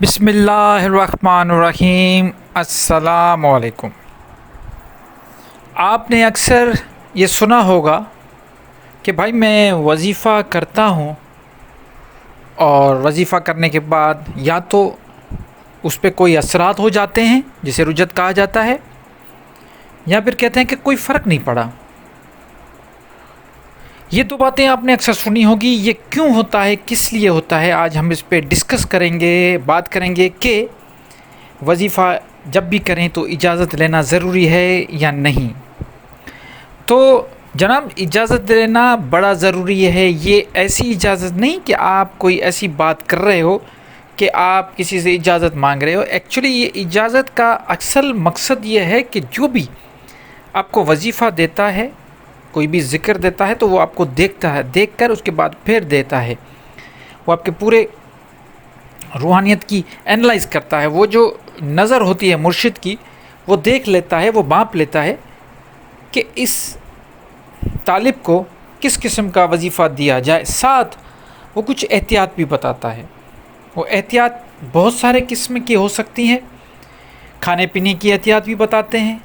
بسم اللہ الرحمن الرحیم۔ السلام علیکم۔ آپ نے اکثر یہ سنا ہوگا کہ بھائی میں وظیفہ کرتا ہوں اور وظیفہ کرنے کے بعد یا تو اس پہ کوئی اثرات ہو جاتے ہیں جسے رجعت کہا جاتا ہے، یا پھر کہتے ہیں کہ کوئی فرق نہیں پڑا۔ یہ دو باتیں آپ نے اکثر سنی ہوگی۔ یہ کیوں ہوتا ہے، کس لیے ہوتا ہے، آج ہم اس پہ ڈسکس کریں گے، بات کریں گے کہ وظیفہ جب بھی کریں تو اجازت لینا ضروری ہے یا نہیں۔ تو جناب، اجازت لینا بڑا ضروری ہے۔ یہ ایسی اجازت نہیں کہ آپ کوئی ایسی بات کر رہے ہو کہ آپ کسی سے اجازت مانگ رہے ہو۔ ایکچولی یہ اجازت کا اصل مقصد یہ ہے کہ جو بھی آپ کو وظیفہ دیتا ہے، کوئی بھی ذکر دیتا ہے، تو وہ آپ کو دیکھتا ہے، دیکھ کر اس کے بعد پھر دیتا ہے۔ وہ آپ کے پورے روحانیت کی انالائز کرتا ہے۔ وہ جو نظر ہوتی ہے مرشد کی، وہ دیکھ لیتا ہے، وہ بانپ لیتا ہے کہ اس طالب کو کس قسم کا وظیفہ دیا جائے۔ ساتھ وہ کچھ احتیاط بھی بتاتا ہے۔ وہ احتیاط بہت سارے قسم کی ہو سکتی ہیں۔ کھانے پینے کی احتیاط بھی بتاتے ہیں،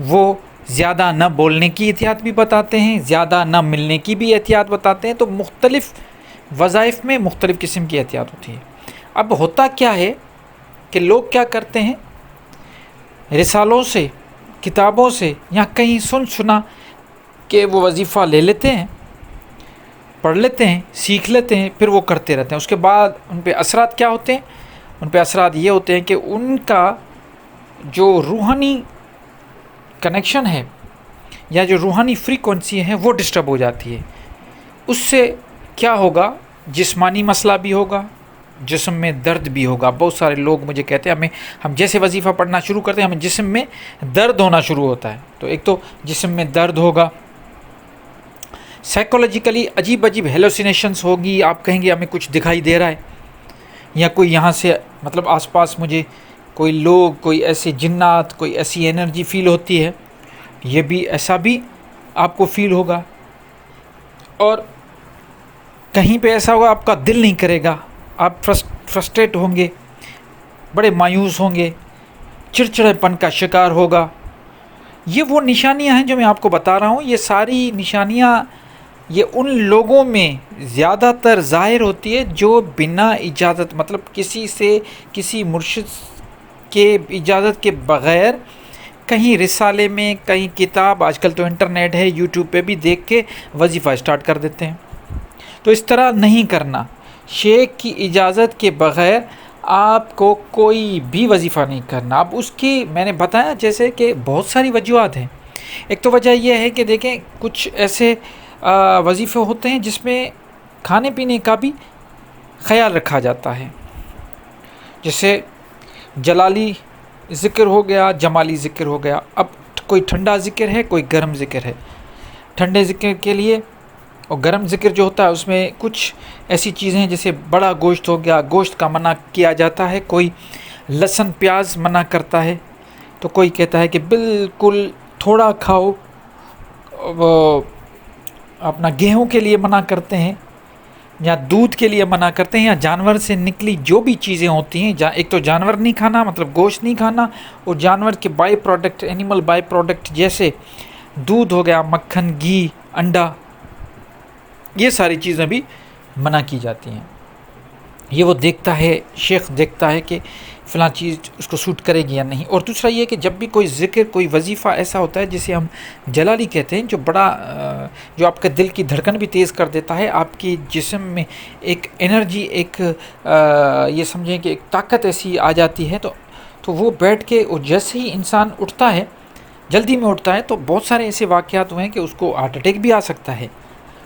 وہ زیادہ نہ بولنے کی احتیاط بھی بتاتے ہیں، زیادہ نہ ملنے کی بھی احتیاط بتاتے ہیں۔ تو مختلف وظائف میں مختلف قسم کی احتیاط ہوتی ہے۔ اب ہوتا کیا ہے کہ لوگ کیا کرتے ہیں، رسالوں سے، کتابوں سے یا کہیں سنا کہ وہ وظیفہ لے لیتے ہیں، پڑھ لیتے ہیں، سیکھ لیتے ہیں، پھر وہ کرتے رہتے ہیں۔ اس کے بعد ان پہ اثرات کیا ہوتے ہیں؟ ان پہ اثرات یہ ہوتے ہیں کہ ان کا جو روحانی کنیکشن ہے یا جو روحانی فریکوینسی ہے وہ ڈسٹرب ہو جاتی ہے۔ اس سے کیا ہوگا؟ جسمانی مسئلہ بھی ہوگا، جسم میں درد بھی ہوگا۔ بہت سارے لوگ مجھے کہتے ہیں ہم جیسے وظیفہ پڑھنا شروع کرتے ہیں ہمیں جسم میں درد ہونا شروع ہوتا ہے۔ تو ایک تو جسم میں درد ہوگا، سائیکولوجیکلی عجیب عجیب ہیلوسینیشنز ہوگی۔ آپ کہیں گے ہمیں کچھ دکھائی دے رہا ہے، یا کوئی یہاں سے مطلب آس پاس مجھے کوئی لوگ، کوئی ایسے جنات، کوئی ایسی انرجی فیل ہوتی ہے۔ یہ بھی ایسا بھی آپ کو فیل ہوگا۔ اور کہیں پہ ایسا ہوگا آپ کا دل نہیں کرے گا، آپ فرسٹریٹ ہوں گے، بڑے مایوس ہوں گے، چڑچڑے پن کا شکار ہوگا۔ یہ وہ نشانیاں ہیں جو میں آپ کو بتا رہا ہوں۔ یہ ساری نشانیاں یہ ان لوگوں میں زیادہ تر ظاہر ہوتی ہے جو بنا اجازت، مطلب کسی سے، کسی مرشد کے اجازت کے بغیر کہیں رسالے میں، کہیں کتاب، آج کل تو انٹرنیٹ ہے، یوٹیوب پہ بھی دیکھ کے وظیفہ اسٹارٹ کر دیتے ہیں۔ تو اس طرح نہیں کرنا۔ شیخ کی اجازت کے بغیر آپ کو کوئی بھی وظیفہ نہیں کرنا۔ اب اس کی میں نے بتایا جیسے کہ بہت ساری وجوہات ہیں۔ ایک تو وجہ یہ ہے کہ دیکھیں کچھ ایسے وظیفے ہوتے ہیں جس میں کھانے پینے کا بھی خیال رکھا جاتا ہے، جیسے جلالی ذکر ہو گیا، جمالی ذکر ہو گیا۔ اب کوئی ٹھنڈا ذکر ہے، کوئی گرم ذکر ہے۔ ٹھنڈے ذکر کے لیے اور گرم ذکر جو ہوتا ہے اس میں کچھ ایسی چیزیں ہیں جیسے بڑا گوشت ہو گیا، گوشت کا منع کیا جاتا ہے۔ کوئی لہسن پیاز منع کرتا ہے، تو کوئی کہتا ہے کہ بالکل تھوڑا کھاؤ۔ وہ اپنا گیہوں کے لیے منع کرتے ہیں، یا دودھ کے لیے منع کرتے ہیں، یا جانور سے نکلی جو بھی چیزیں ہوتی ہیں۔ ایک تو جانور نہیں کھانا، مطلب گوشت نہیں کھانا، اور جانور کے by product, animal by product جیسے دودھ ہو گیا، مکھن، گھی، انڈا، یہ ساری چیزیں بھی منع کی جاتی ہیں۔ یہ وہ دیکھتا ہے، شیخ دیکھتا ہے کہ فلاں چیز اس کو سوٹ کرے گی یا نہیں۔ اور دوسرا یہ کہ جب بھی کوئی ذکر، کوئی وظیفہ ایسا ہوتا ہے جسے ہم جلالی کہتے ہیں، جو آپ کے دل کی دھڑکن بھی تیز کر دیتا ہے، آپ کی جسم میں ایک انرجی، ایک یہ سمجھیں کہ ایک طاقت ایسی آ جاتی ہے، تو وہ بیٹھ کے، اور جیسے ہی انسان اٹھتا ہے، جلدی میں اٹھتا ہے، تو بہت سارے ایسے واقعات ہوئے ہیں کہ اس کو ہارٹ اٹیک بھی آ سکتا ہے،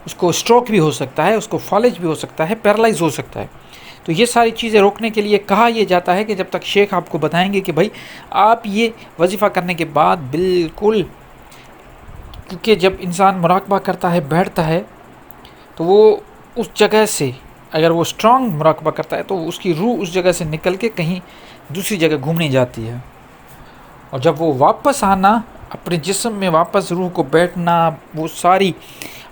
اس کو اسٹروک بھی ہو سکتا ہے، اس کو فالج بھی ہو سکتا ہے، پیرالائز ہو سکتا ہے۔ تو یہ ساری چیزیں روکنے کے لیے کہا یہ جاتا ہے کہ جب تک شیخ آپ کو بتائیں گے کہ بھائی آپ یہ وظیفہ کرنے کے بعد بالکل، کیونکہ جب انسان مراقبہ کرتا ہے، بیٹھتا ہے، تو وہ اس جگہ سے، اگر وہ اسٹرانگ مراقبہ کرتا ہے تو اس کی روح اس جگہ سے نکل کے کہیں دوسری جگہ گھومنے جاتی ہے، اور جب وہ واپس آنا، اپنے جسم میں واپس روح کو بیٹھنا، وہ ساری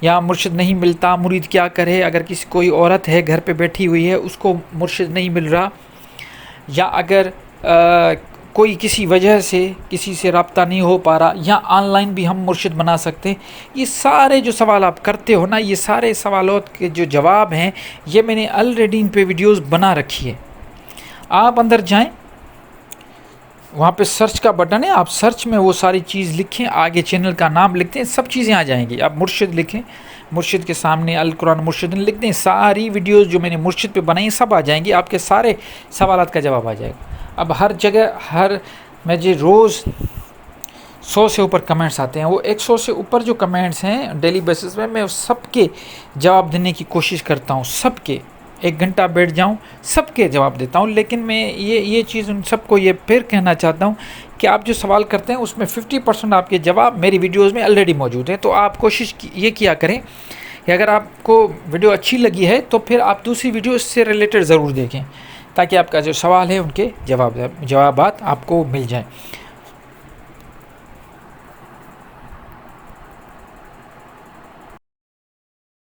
یا مرشد نہیں ملتا، مرید کیا کرے، اگر کسی کوئی عورت ہے گھر پہ بیٹھی ہوئی ہے اس کو مرشد نہیں مل رہا، یا اگر کوئی کسی وجہ سے کسی سے رابطہ نہیں ہو پا رہا، یا آن لائن بھی ہم مرشد بنا سکتے ہیں. یہ سارے جو سوال آپ کرتے ہو نا، یہ سارے سوالات کے جو جواب ہیں یہ میں نے آلریڈی ان پہ ویڈیوز بنا رکھی ہے. آپ اندر جائیں، وہاں پہ سرچ کا بٹن ہے، آپ سرچ میں وہ ساری چیز لکھیں، آگے چینل کا نام لکھتے ہیں، سب چیزیں آ جائیں گی. آپ مرشد لکھیں، مرشد کے سامنے القرآن مرشد لکھتے ہیں، ساری ویڈیوز جو میں نے مرشد پہ بنائی سب آ جائیں گی، آپ کے سارے سوالات کا جواب آ جائے گا. اب ہر جگہ مجھے روز 100 سے اوپر کمنٹس آتے ہیں، وہ 100 سے اوپر جو کمنٹس ہیں ڈیلی بیسس پہ میں سب کے جواب دینے کی کوشش کرتا ہوں. سب کے 1 گھنٹہ بیٹھ جاؤں سب کے جواب دیتا ہوں. لیکن میں یہ چیز ان سب کو یہ پھر کہنا چاہتا ہوں کہ آپ جو سوال کرتے ہیں اس میں 50% آپ کے جواب میری ویڈیوز میں آلریڈی موجود ہیں. تو آپ کوشش یہ کیا کریں کہ اگر آپ کو ویڈیو اچھی لگی ہے تو پھر آپ دوسری ویڈیو اس سے ریلیٹڈ ضرور دیکھیں، تاکہ آپ کا جو سوال ہے ان کے جوابات آپ کو مل جائیں.